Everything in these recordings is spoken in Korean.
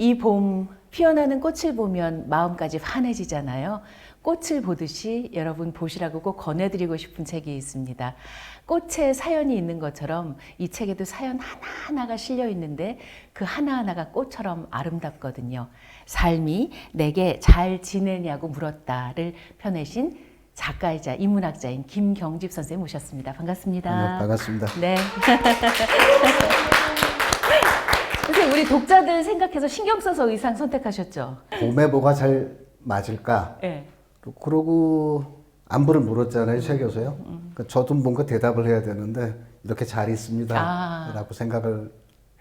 이 봄 피어나는 꽃을 보면 마음까지 환해지잖아요. 꽃을 보듯이 여러분 보시라고 꼭 권해드리고 싶은 책이 있습니다. 꽃에 사연이 있는 것처럼 이 책에도 사연 하나하나가 실려 있는데 그 하나하나가 꽃처럼 아름답거든요. 삶이 내게 잘 지내냐고 물었다를 펴내신 작가이자 인문학자인 김경집 선생님 모셨습니다. 반갑습니다. 네, 반갑습니다. 네. 선생님, 우리 독자들 생각해서 신경 써서 의상 선택하셨죠? 봄에 뭐가 잘 맞을까? 네. 그러고 안부를 물었잖아요, 책에서요. 그러니까 저도 뭔가 대답을 해야 되는데 이렇게 잘 있습니다 라고 생각을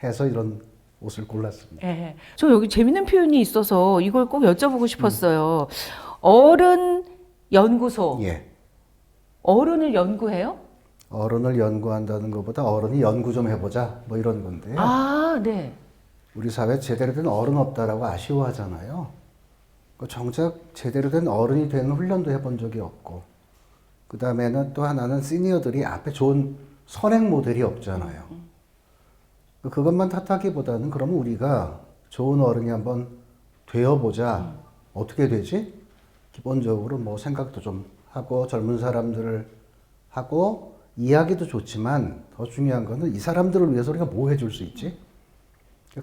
해서 이런 옷을 골랐습니다. 네. 저 여기 재밌는 표현이 있어서 이걸 꼭 여쭤보고 싶었어요. 어른 연구소. 예. 어른을 연구해요? 어른을 연구한다는 것보다 어른이 연구 좀 해보자 뭐 이런 건데요. 아, 네. 우리 사회에 제대로 된 어른 없다라고 아쉬워하잖아요. 정작 제대로 된 어른이 되는 훈련도 해본 적이 없고, 그 다음에는 또 하나는 시니어들이 앞에 좋은 선행 모델이 없잖아요. 그것만 탓하기보다는 그러면 우리가 좋은 어른이 한번 되어보자. 어떻게 되지? 기본적으로 뭐 생각도 좀 하고 젊은 사람들을 하고 이야기도 좋지만 더 중요한 거는 이 사람들을 위해서 우리가 뭐 해줄 수 있지?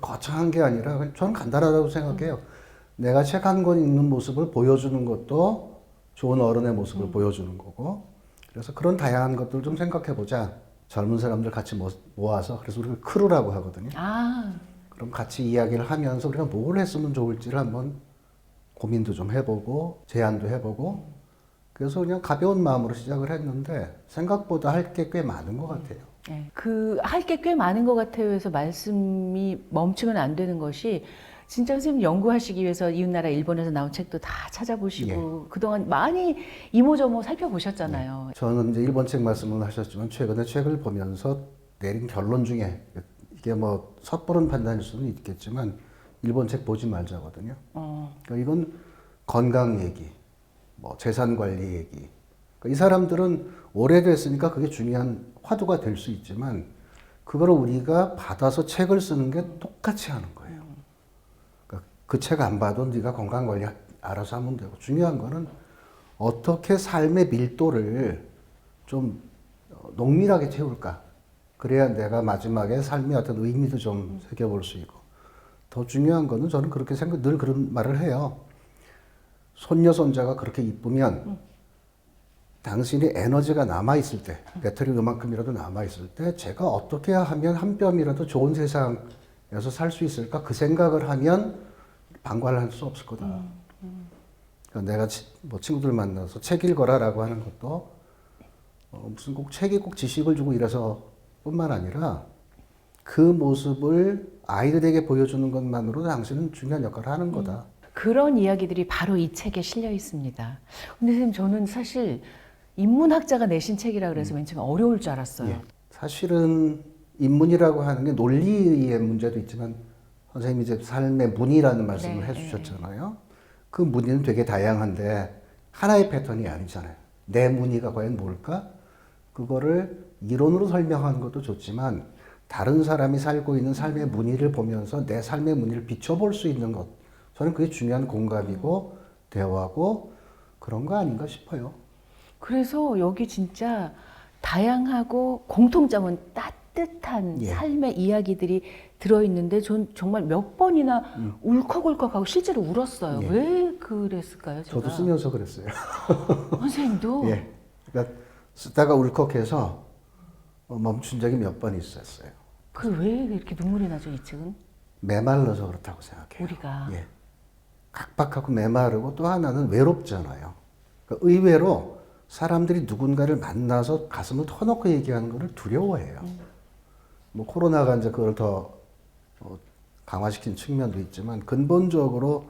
거창한 게 아니라 저는 간단하다고 생각해요. 내가 책 한 권 읽는 모습을 보여주는 것도 좋은 어른의 모습을 보여주는 거고, 그래서 그런 다양한 것들 좀 생각해 보자. 젊은 사람들 같이 모아서, 그래서 우리가 크루라고 하거든요. 그럼 같이 이야기를 하면서 우리가 뭘 했으면 좋을지를 한번 고민도 좀 해보고 제안도 해보고, 그래서 그냥 가벼운 마음으로 시작을 했는데 생각보다 할 게 꽤 많은 것 같아요. 네. 그 할 게 꽤 많은 것 같아요 해서 말씀이 멈추면 안 되는 것이, 진짜 선생님 연구하시기 위해서 이웃나라 일본에서 나온 책도 다 찾아보시고 그동안 많이 이모저모 살펴보셨잖아요. 저는 이제 일본 책 말씀을 하셨지만 최근에 책을 보면서 내린 결론 중에, 이게 뭐 섣부른 판단일 수는 있겠지만 일본 책 보지 말자거든요. 그러니까 이건 건강 얘기, 뭐 재산 관리 얘기. 그러니까 이 사람들은 오래됐으니까 그게 중요한 화두가 될 수 있지만 그걸 우리가 받아서 책을 쓰는 게 똑같이 하는 거예요. 그러니까 그 책 안 봐도 네가 건강 관리 알아서 하면 되고, 중요한 거는 어떻게 삶의 밀도를 좀 농밀하게 채울까. 그래야 내가 마지막에 삶의 어떤 의미도 좀 새겨볼 수 있고, 더 중요한 거는 저는 그렇게 늘 그런 말을 해요. 손녀 손자가 그렇게 이쁘면 당신이 에너지가 남아있을 때, 배터리 요만큼이라도 남아있을 때 제가 어떻게 하면 한 뼘이라도 좋은 세상에서 살 수 있을까, 그 생각을 하면 방관을 할 수 없을 거다. 그러니까 내가 뭐 친구들 만나서 책 읽어라라고 하는 것도 무슨 꼭 책이 꼭 지식을 주고 이래서 뿐만 아니라 그 모습을 아이들에게 보여주는 것만으로도 당신은 중요한 역할을 하는 거다. 그런 이야기들이 바로 이 책에 실려 있습니다. 근데 선생님, 저는 사실 인문학자가 내신 책이라 그래서 맨 처음에 어려울 줄 알았어요. 예. 사실은 인문이라고 하는 게 논리의 문제도 있지만 선생님이 이제 삶의 문이라는 말씀을 해주셨잖아요. 그 문의는 되게 다양한데 하나의 패턴이 아니잖아요. 내 문의가 과연 뭘까? 그거를 이론으로 설명하는 것도 좋지만 다른 사람이 살고 있는 삶의 문의를 보면서 내 삶의 문의를 비춰볼 수 있는 것, 저는 그게 중요한 공감이고 대화고 그런 거 아닌가 싶어요. 그래서 여기 진짜 다양하고 공통점은 따뜻한 삶의 이야기들이 들어있는데 전 정말 몇 번이나 울컥울컥하고 실제로 울었어요. 왜 그랬을까요? 제가? 저도 쓰면서 그랬어요. 선생님도? 예. 그러니까 쓰다가 울컥해서 멈춘 적이 몇 번 있었어요. 그 왜 이렇게 눈물이 나죠, 이 책은? 메말라서 그렇다고 생각해요. 우리가. 예. 각박하고 메마르고 또 하나는 외롭잖아요. 그러니까 의외로 사람들이 누군가를 만나서 가슴을 터놓고 얘기하는 것을 두려워해요. 뭐 코로나가 이제 그걸 더 강화시킨 측면도 있지만 근본적으로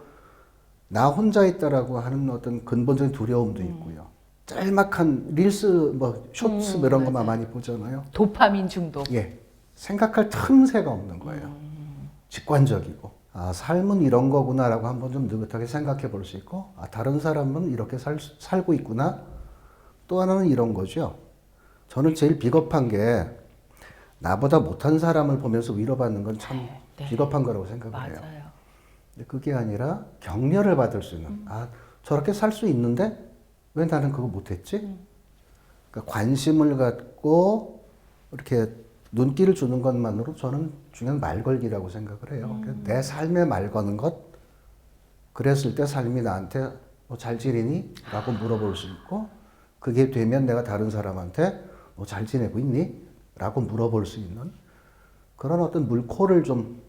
나 혼자 있다라고 하는 어떤 근본적인 두려움도 있고요. 짤막한 릴스, 뭐 쇼츠 이런 것만 많이 보잖아요. 도파민 중독. 예, 생각할 틈새가 없는 거예요. 직관적이고, 아, 삶은 이런 거구나라고 한번 좀 느긋하게 생각해 볼 수 있고, 아, 다른 사람은 이렇게 살고 있구나. 또 하나는 이런 거죠. 저는 제일 비겁한 게 나보다 못한 사람을 보면서 위로받는 건 참 비겁한 거라고 생각을 해요. 맞아요. 근데 그게 아니라 격려를 받을 수 있는, 아, 저렇게 살 수 있는데 왜 나는 그거 못했지? 그러니까 관심을 갖고 이렇게 눈길을 주는 것만으로 저는 중요한 말 걸기라고 생각을 해요. 그러니까 내 삶에 말 거는 것, 그랬을 때 삶이 나한테 뭐 잘 지내니? 라고 물어볼 수 있고, 그게 되면 내가 다른 사람한테 뭐 잘 지내고 있니? 라고 물어볼 수 있는 그런 어떤 물꼬를 좀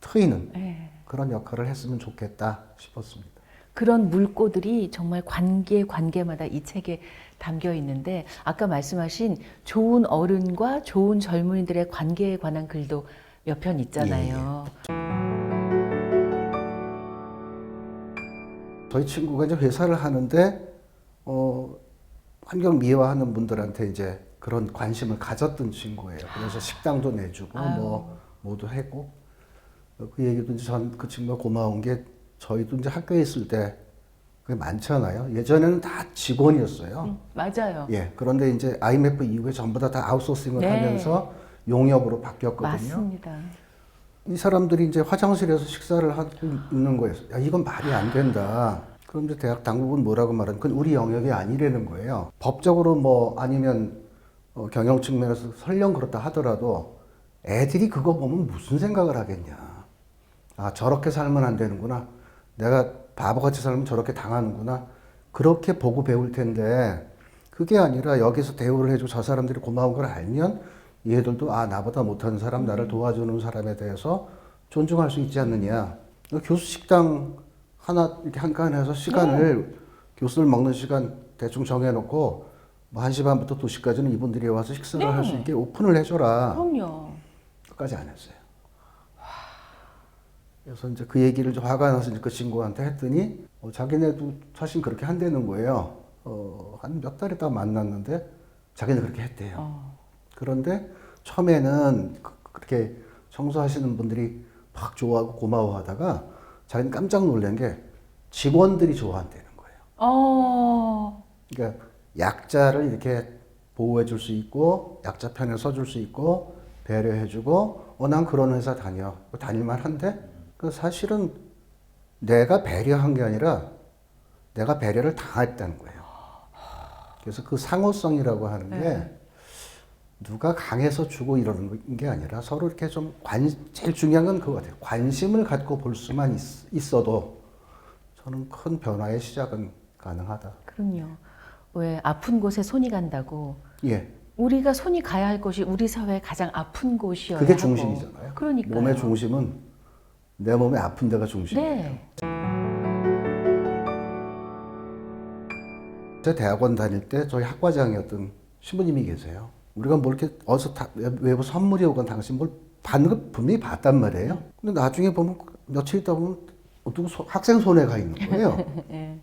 트이는 네. 그런 역할을 했으면 좋겠다 싶었습니다. 그런 물꼬들이 정말 관계마다 이 책에 담겨 있는데 아까 말씀하신 좋은 어른과 좋은 젊은이들의 관계에 관한 글도 몇 편 있잖아요. 저희 친구가 이제 회사를 하는데 환경 미화하는 분들한테 이제 그런 관심을 가졌던 친구예요. 그래서 식당도 내주고 뭐 뭐도 하고 그 얘기도 이제 전 그 친구가 고마운 게 저희도 이제 학교에 있을 때 그게 많잖아요. 예전에는 다 직원이었어요. 맞아요. 예. 그런데 이제 IMF 이후에 전부 다 아웃소싱을 네. 하면서 용역으로 바뀌었거든요. 맞습니다. 이 사람들이 이제 화장실에서 식사를 하고 있는 거예요. 야, 이건 말이 안 된다. 그럼 이제 대학 당국은 뭐라고 말하는? 그건 우리 영역이 아니라는 거예요. 법적으로 뭐 아니면 경영 측면에서 설령 그렇다 하더라도 애들이 그거 보면 무슨 생각을 하겠냐. 아, 저렇게 살면 안 되는구나. 내가 바보같이 살면 저렇게 당하는구나. 그렇게 보고 배울 텐데 그게 아니라 여기서 대우를 해주고 저 사람들이 고마운 걸 알면 얘들도 아, 나보다 못하는 사람, 나를 도와주는 사람에 대해서 존중할 수 있지 않느냐. 교수 식당 하나 이렇게 한간해서 시간을 교수들 먹는 시간 대충 정해놓고 뭐 1시 반부터 2시까지는 이분들이 와서 식사를 할 수 있게 오픈을 해줘라. 그럼요. 끝까지 안 했어요. 그래서 이제 그 얘기를 좀 화가 나서 이제 그 친구한테 했더니 자기네도 사실 그렇게 한다는 거예요. 한 몇 달 있다가 만났는데 자기는 그렇게 했대요. 그런데 처음에는 그렇게 청소하시는 분들이 막 좋아하고 고마워하다가 자기는 깜짝 놀란 게 직원들이 좋아한다는 거예요. 그러니까 약자를 이렇게 보호해 줄 수 있고 약자 편에 서줄 수 있고 배려해 주고 난 그런 회사 다닐만 한데 그 사실은 내가 배려한 게 아니라 내가 배려를 당했다는 거예요. 그래서 그 상호성이라고 하는 게 누가 강해서 주고 이러는 게 아니라 서로 이렇게 좀 제일 중요한 건 그거 같아요. 관심을 갖고 볼 수만 있어도 저는 큰 변화의 시작은 가능하다. 그럼요. 왜 아픈 곳에 손이 간다고 예. 우리가 손이 가야 할 곳이 우리 사회의 가장 아픈 곳이어야 그게 하고. 중심이잖아요. 그러니까요. 몸의 중심은 내 몸에 아픈 데가 중심이에요. 네. 제가 대학원 다닐 때 저희 학과장이었던 신부님이 계세요. 우리가 뭐 이렇게 어디서 외부 선물이 오건 당신 뭘 받는 거 분명히 봤단 말이에요. 근데 나중에 보면 며칠 있다 보면 학생 손에 가 있는 거예요. 네.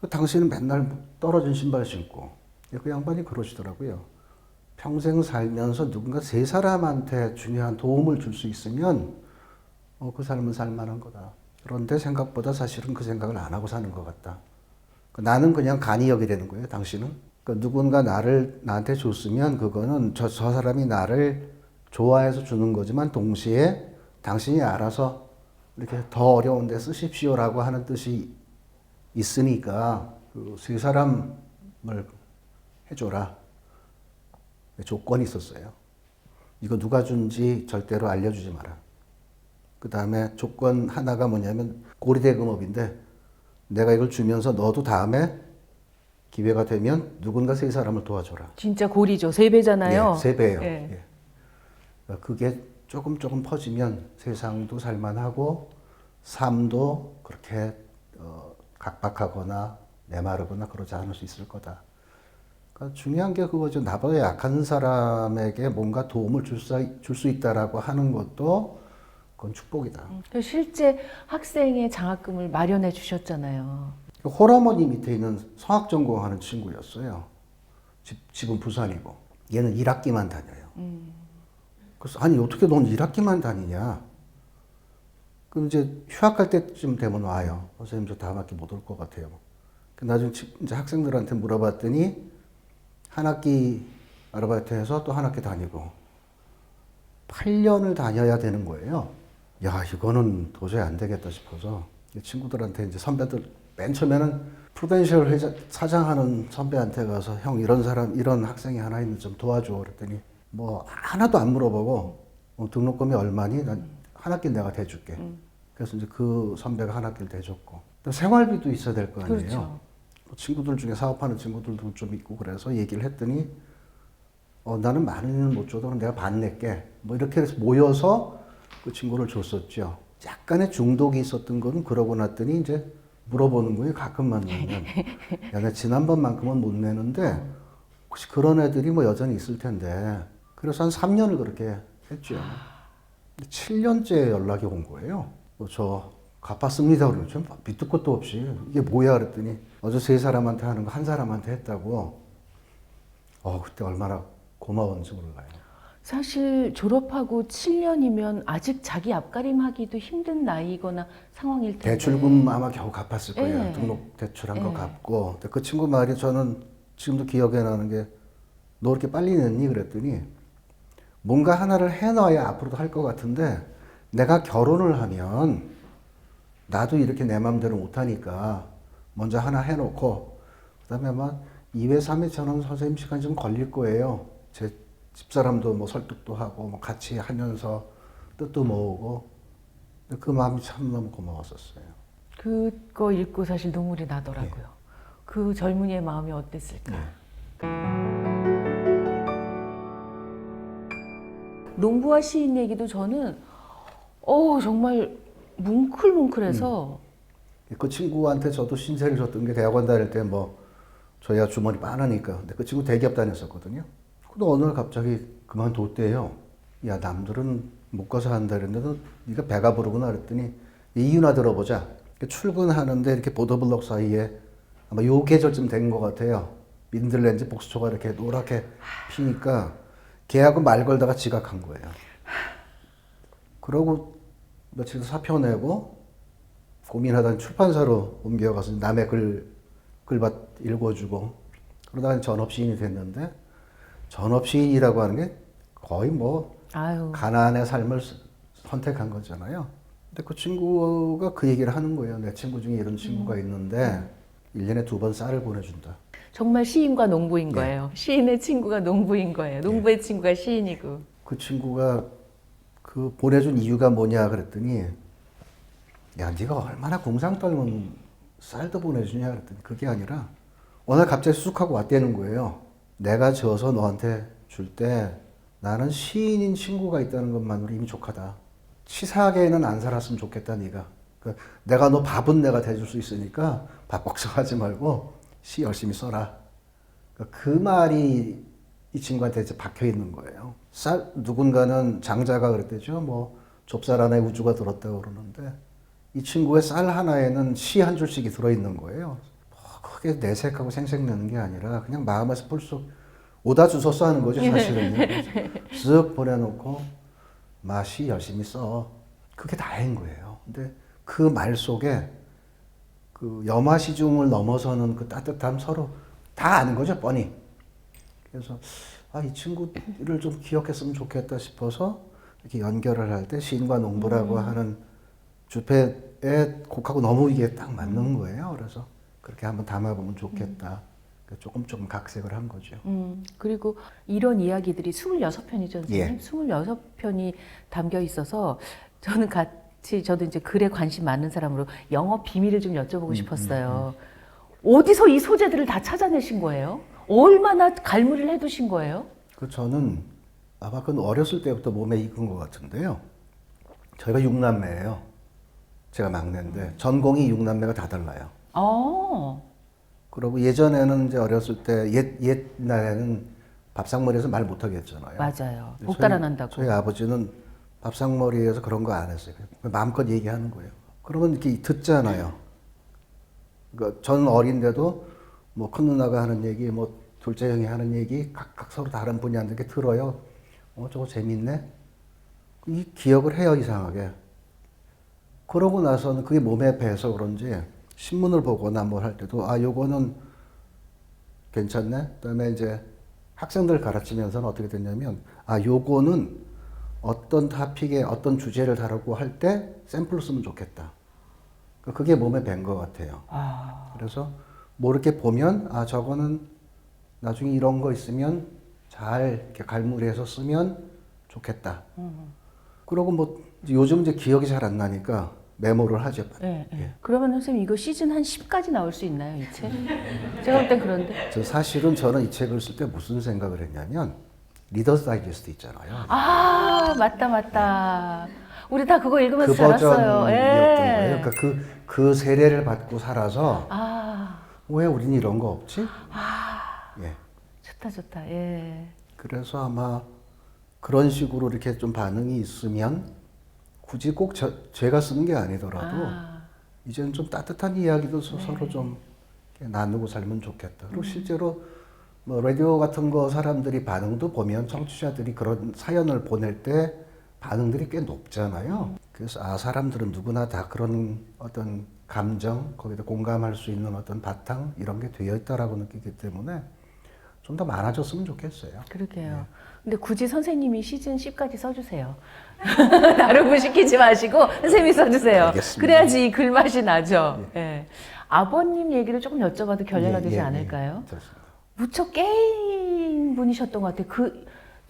당신은 맨날 떨어진 신발 신고. 그 양반이 그러시더라고요. 평생 살면서 누군가 세 사람한테 중요한 도움을 줄 수 있으면 그 삶은 살만한 거다. 그런데 생각보다 사실은 그 생각을 안 하고 사는 것 같다. 나는 그냥 간이 여기라는 거예요, 당신은. 누군가 나한테 줬으면 그거는 저 사람이 나를 좋아해서 주는 거지만 동시에 당신이 알아서 이렇게 더 어려운 데 쓰십시오라고 하는 뜻이 있으니까 그 세 사람을 해줘라. 조건이 있었어요. 이거 누가 준지 절대로 알려주지 마라. 그 다음에 조건 하나가 뭐냐면 고리대금업인데 내가 이걸 주면서 너도 다음에 기회가 되면 누군가 세 사람을 도와줘라. 진짜 고리죠. 3배잖아요. 예, 3배예요. 예. 예. 그게 조금 퍼지면 세상도 살만하고 삶도 그렇게 각박하거나 메마르거나 그러지 않을 수 있을 거다. 그러니까 중요한 게 그거죠. 나보다 약한 사람에게 뭔가 도움을 줄 수 있다라고 하는 것도 그건 축복이다. 실제 학생의 장학금을 마련해 주셨잖아요. 홀어머니 밑에 있는 성악 전공하는 친구였어요. 집은 부산이고 얘는 1학기만 다녀요. 그래서 아니 어떻게 넌 1학기만 다니냐? 그럼 이제 휴학할 때쯤 되면 와요. 선생님 저 다음 학기 못 올 것 같아요. 나중에 이제 학생들한테 물어봤더니 한 학기 아르바이트해서 또 한 학기 다니고 8년을 다녀야 되는 거예요. 야, 이거는 도저히 안 되겠다 싶어서 친구들한테 이제 선배들 맨 처음에는 프루덴셜 회장 사장하는 선배한테 가서 형 이런 사람 이런 학생이 하나 있는데 좀 도와줘 그랬더니 뭐 하나도 안 물어보고 등록금이 얼마니? 난 한 학기 내가 대줄게. 그래서 이제 그 선배가 한 학기를 대줬고 또 생활비도 있어야 될 거 아니에요. 그렇죠. 친구들 중에 사업하는 친구들도 좀 있고 그래서 얘기를 했더니 나는 많이는 못 줘도 내가 반 낼게. 뭐 이렇게 해서 모여서 그 친구를 줬었죠. 약간의 중독이 있었던 거는 그러고 났더니 이제 물어보는 거예요. 가끔만 내면. 야, 나 지난번만큼은 못 내는데 혹시 그런 애들이 뭐 여전히 있을 텐데. 그래서 한 3년을 그렇게 했죠. 7년째 연락이 온 거예요. 저 갚았습니다. 그러면 좀 밑도 끝도 없이 이게 뭐야 그랬더니 어제 3사람한테 하는 거 한 사람한테 했다고. 그때 얼마나 고마웠는지 몰라요. 사실 졸업하고 7년이면 아직 자기 앞가림하기도 힘든 나이거나 상황일 텐데. 대출금 아마 겨우 갚았을 거예요. 예. 등록 대출한 거 예. 갚고. 근데 그 친구 말이 저는 지금도 기억에 나는 게 너 이렇게 빨리 냈니? 그랬더니 뭔가 하나를 해놔야 앞으로도 할 것 같은데 내가 결혼을 하면 나도 이렇게 내 맘대로 못하니까 먼저 하나 해놓고 그다음에 아마 2회, 3회 저는 선생님 시간이 좀 걸릴 거예요. 제 집사람도 뭐 설득도 하고 뭐 같이 하면서 뜻도 모으고 그 마음이 참 너무 고마웠었어요. 그거 읽고 사실 눈물이 나더라고요. 그 젊은이의 마음이 어땠을까. 농부와 시인 얘기도 저는 정말 뭉클뭉클해서 그 친구한테 저도 신세를 졌던 게 대학원 다닐 때 뭐 저희가 주머니 많으니까 근데 그 친구 대기업 다녔었거든요. 근데 어느 날 갑자기 그만뒀대요. 야, 남들은 못 가서 한다 그랬는데 네가 배가 부르구나 그랬더니 이유나 들어보자. 출근하는데 이렇게 보도블록 사이에 아마 요 계절쯤 된 것 같아요. 민들렌즈 복수초가 이렇게 노랗게 피니까 걔하고 말 걸다가 지각한 거예요. 그러고 며칠 사표 내고 고민하던 출판사로 옮겨가서 남의 글밭 읽어주고 그러다가 전업시인이 됐는데 전업시인이라고 하는 게 거의 뭐 아유. 가난의 삶을 선택한 거잖아요. 근데 그 친구가 그 얘기를 하는 거예요. 내 친구 중에 이런 친구가 있는데 1년에 2번 쌀을 보내준다. 정말 시인과 농부인 거예요. 시인의 친구가 농부인 거예요. 농부의 친구가 시인이고. 그 친구가 그 보내준 이유가 뭐냐 그랬더니 야, 네가 얼마나 공상 떨면 쌀도 보내주냐 그랬더니 그게 아니라 어느 날 갑자기 쑥 하고 왔다는 거예요. 내가 져서 너한테 줄 때 나는 시인인 친구가 있다는 것만으로 이미 족하다. 치사하게는 안 살았으면 좋겠다 네가. 그러니까 내가 너 밥은 내가 대줄 수 있으니까 밥 걱정하지 말고 시 열심히 써라. 그러니까 그 말이 이 친구한테 이제 박혀 있는 거예요. 누군가는 장자가 그랬대죠. 뭐 좁쌀 안에 우주가 들었다고 그러는데 이 친구의 쌀 하나에는 시 한 줄씩이 들어있는 거예요. 크게 내색하고 생색내는 게 아니라 그냥 마음에서 불쑥 오다 주소서 하는 거죠, 사실은요. 쓱 보내놓고 시 열심히 써. 그게 다인 거예요. 근데 그 말 속에 그 염화시중을 넘어서는 그 따뜻함 서로 다 아는 거죠, 뻔히. 그래서 이 친구를 좀 기억했으면 좋겠다 싶어서 이렇게 연결을 할 때 시인과 농부라고 하는 주패의 곡하고 너무 이게 딱 맞는 거예요. 그래서 그렇게 한번 담아보면 좋겠다. 조금 각색을 한 거죠. 그리고 이런 이야기들이 26편이죠, 선생님. 예. 26편이 담겨 있어서 저도 이제 글에 관심 많은 사람으로 영업 비밀을 좀 여쭤보고 싶었어요. 어디서 이 소재들을 다 찾아내신 거예요? 얼마나 갈무리를 해두신 거예요? 저는 아마 그건 어렸을 때부터 몸에 익은 것 같은데요. 저희가 6남매예요. 제가 막내인데 전공이 6남매가 다 달라요. 그리고 예전에는 이제 어렸을 때 옛날에는 밥상머리에서 말 못하게 했잖아요. 맞아요. 복달아난다고. 저희 아버지는 밥상머리에서 그런 거 안 했어요. 마음껏 얘기하는 거예요. 그러면 이렇게 듣잖아요. 그러니까 저는 어린데도 뭐 큰 누나가 하는 얘기, 뭐 둘째 형이 하는 얘기 각각 서로 다른 분야인데 이렇게 들어요. 저거 재밌네. 이 기억을 해요, 이상하게. 그러고 나서는 그게 몸에 배서 그런지 신문을 보거나 뭘 할 때도 요거는 괜찮네. 그다음에 이제 학생들 가르치면서는 어떻게 됐냐면 요거는 어떤 토픽에 어떤 주제를 다루고 할 때 샘플을 쓰면 좋겠다. 그게 몸에 밴 것 같아요. 그래서 뭐 이렇게 보면 아 저거는 나중에 이런 거 있으면 잘 이렇게 갈무리해서 쓰면 좋겠다. 그러고 뭐 요즘 이제 기억이 잘 안 나니까 메모를 하죠. 네, 네. 그러면 선생님 이거 시즌 한 10까지 나올 수 있나요, 이 책? 제가 볼 땐 그런데. 사실은 저는 이 책을 쓸 때 무슨 생각을 했냐면 리더스 다이제스트 있잖아요. 아, 맞다. 우리 다 그거 읽으면서 그 자랐어요. 버전이었던 예. 거예요. 그러니까 그 세례를 받고 살아서 아, 왜 우리는 이런 거 없지? 예. 좋다. 예. 그래서 아마 그런 식으로 이렇게 좀 반응이 있으면 굳이 꼭 제가 쓰는 게 아니더라도 이제는 좀 따뜻한 이야기도 서로 좀 이렇게 나누고 살면 좋겠다. 그리고 실제로 뭐 라디오 같은 거 사람들이 반응도 보면 청취자들이 그런 사연을 보낼 때 반응들이 꽤 높잖아요. 그래서 아 사람들은 누구나 다 그런 어떤 감정 거기다 공감할 수 있는 어떤 바탕 이런 게 되어 있다라고 느끼기 때문에 좀 더 많아졌으면 좋겠어요. 그러게요. 근데 굳이 선생님이 시즌 10까지 써주세요. 다른 시키지 마시고 선생님이 써주세요. 알겠습니다. 그래야지 이 글맛이 나죠. 예. 아버님 얘기를 조금 여쭤봐도 결례가 되지 않을까요? 좋습니다. 무척 깨인 분이셨던 것 같아요.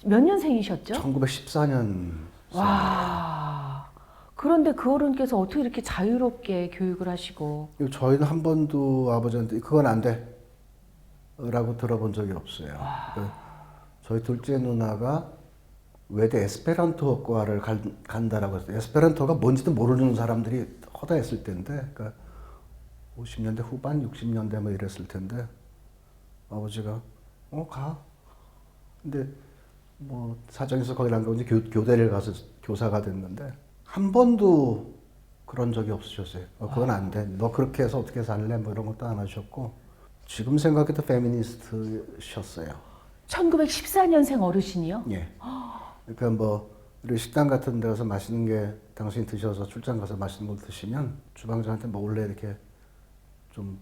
몇 년생이셨죠? 1914년. 와. 그런데 그 어른께서 어떻게 이렇게 자유롭게 교육을 하시고. 저희는 한 번도 아버지한테 그건 안 돼. 라고 들어본 적이 없어요. 저희 둘째 누나가 외대 에스페란토과를 간다라고 했어요. 에스페란토가 뭔지도 모르는 사람들이 허다했을 텐데, 그러니까 50년대 후반, 60년대 뭐 이랬을 텐데, 아버지가, 가. 근데 뭐 사정에서 거기 안 가고 이제 교대를 가서 교사가 됐는데, 한 번도 그런 적이 없으셨어요. 그건 안 돼. 너 그렇게 해서 어떻게 살래? 뭐 이런 것도 안 하셨고, 지금 생각해도 페미니스트셨어요. 1914년생 어르신이요? 예. 그러니까 뭐 우리 식당 같은 데 가서 맛있는 게 당신이 드셔서 출장 가서 맛있는 걸 드시면 주방장한테 몰래 이렇게 좀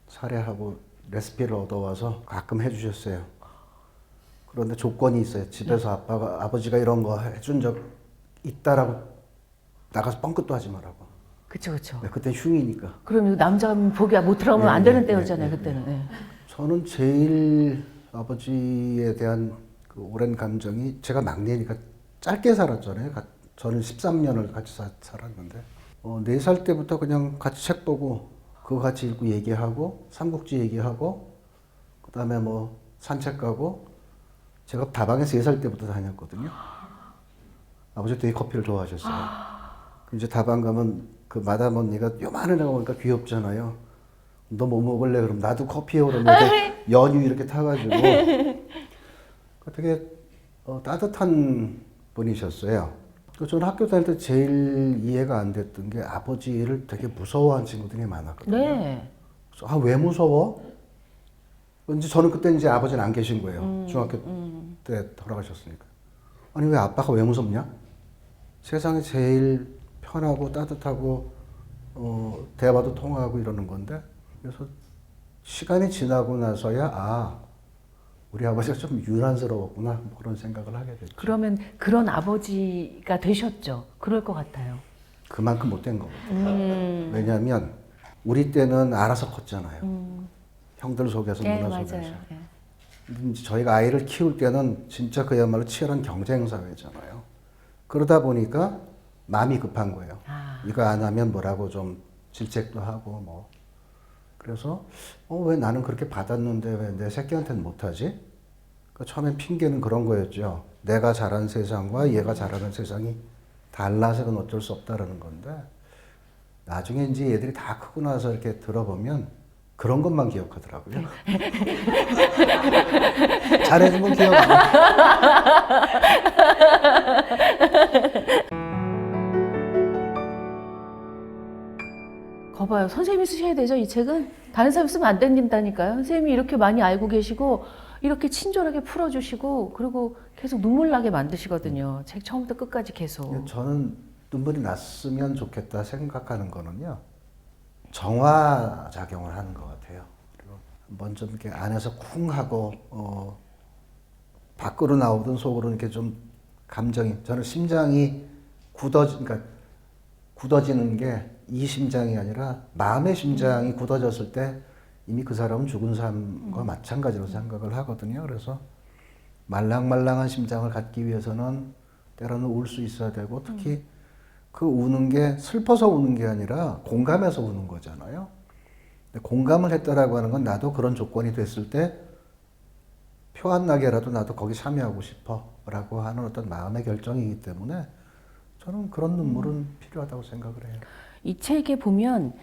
사례하고 레시피를 얻어와서 가끔 해주셨어요. 그런데 조건이 있어요. 집에서 아버지가 이런 거 해준 적 있다라고 나가서 뻥끗도 하지 말라고. 그쵸. 네, 그때 흉이니까. 그럼 남자 보기 못 들어가면 안 되는 때였잖아요, 그때는. 예. 저는 제일 아버지에 대한 그 오랜 감정이 제가 막내니까 짧게 살았잖아요. 저는 13년을 같이 살았는데 4살 때부터 그냥 같이 책 보고 그거 같이 읽고 얘기하고 삼국지 얘기하고 그다음에 뭐 산책 가고 제가 다방에 3살 때부터 다녔거든요. 아버지 되게 커피를 좋아하셨어요. 이제 다방 가면 그 마담 언니가 요만한 애가 보니까 귀엽잖아요. 너 뭐 먹을래? 그럼 나도 커피요. 그러면 연유 이렇게 타가지고 되게 따뜻한 분이셨어요. 저는 학교 다닐 때 제일 이해가 안 됐던 게 아버지를 되게 무서워한 친구들이 많았거든요. 네. 그래서 왜 무서워? 이제 저는 그때 이제 아버지는 안 계신 거예요. 중학교 때 돌아가셨으니까. 아니 왜 아빠가 왜 무섭냐? 세상에 제일 편하고 따뜻하고 대화도 통하고 이러는 건데 그래서 시간이 지나고 나서야 우리 아버지가 좀 유난스러웠구나 뭐 그런 생각을 하게 됐죠. 그러면 그런 아버지가 되셨죠? 그럴 것 같아요. 그만큼 못된 거거든요. 왜냐하면 우리 때는 알아서 컸잖아요. 형들 속에서 네, 문화 맞아요. 속에서. 예. 근데 이제 저희가 아이를 키울 때는 진짜 그야말로 치열한 경쟁 사회잖아요. 그러다 보니까 마음이 급한 거예요. 이거 안 하면 뭐라고 좀 질책도 하고 뭐. 그래서 왜 나는 그렇게 받았는데 왜 내 새끼한테는 못하지? 그러니까 처음엔 핑계는 그런 거였죠. 내가 자란 세상과 얘가 자라는 세상이 달라서 그건 어쩔 수 없다라는 건데 나중에 이제 얘들이 다 크고 나서 이렇게 들어보면 그런 것만 기억하더라고요. 잘해준 건 기억 안 나. 거봐요. 선생님이 쓰셔야 되죠, 이 책은? 다른 사람이 쓰면 안 된다니까요. 선생님이 이렇게 많이 알고 계시고 이렇게 친절하게 풀어주시고 그리고 계속 눈물 나게 만드시거든요. 책 처음부터 끝까지 계속. 저는 눈물이 났으면 좋겠다 생각하는 거는요. 정화 작용을 하는 것 같아요. 그리고 한번 좀 이렇게 안에서 쿵 하고 밖으로 나오든 속으로 이렇게 좀 감정이 저는 심장이 그러니까 굳어지는 게 이 심장이 아니라 마음의 심장이 굳어졌을 때 이미 그 사람은 죽은 사람과 마찬가지로 생각을 하거든요. 그래서 말랑말랑한 심장을 갖기 위해서는 때로는 울 수 있어야 되고 특히 그 우는 게 슬퍼서 우는 게 아니라 공감해서 우는 거잖아요. 근데 공감을 했다라고 하는 건 나도 그런 조건이 됐을 때 표 안 나게라도 나도 거기 참여하고 싶어라고 하는 어떤 마음의 결정이기 때문에 저는 그런 눈물은 필요하다고 생각을 해요. 이 책에 보면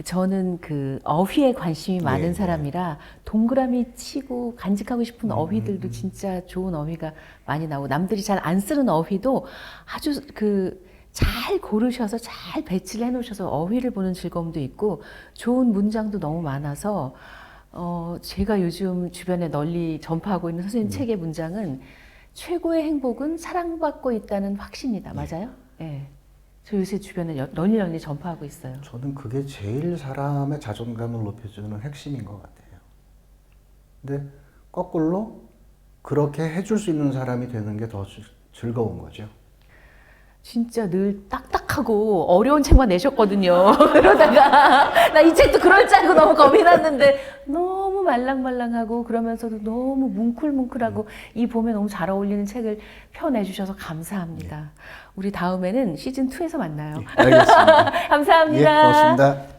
저는 그 어휘에 관심이 많은 예, 사람이라 동그라미 치고 간직하고 싶은 어휘들도 진짜 좋은 어휘가 많이 나오고 남들이 잘 안 쓰는 어휘도 아주 그 잘 고르셔서 잘 배치를 해놓으셔서 어휘를 보는 즐거움도 있고 좋은 문장도 너무 많아서 제가 요즘 주변에 널리 전파하고 있는 선생님 책의 문장은 최고의 행복은 사랑받고 있다는 확신이다. 맞아요? 예. 저 요새 주변에 널리 전파하고 있어요. 저는 그게 제일 사람의 자존감을 높여주는 핵심인 것 같아요. 근데 거꾸로 그렇게 해줄 수 있는 사람이 되는 게 더 즐거운 거죠. 진짜 늘 딱딱하고 어려운 책만 내셨거든요. 그러다가 나 이 책도 그럴 줄 알고 너무 겁이 났는데 너무 말랑말랑하고 그러면서도 너무 뭉클뭉클하고 이 봄에 너무 잘 어울리는 책을 펴내주셔서 감사합니다. 우리 다음에는 시즌 2에서 만나요. 알겠습니다. 감사합니다. 예, 고맙습니다.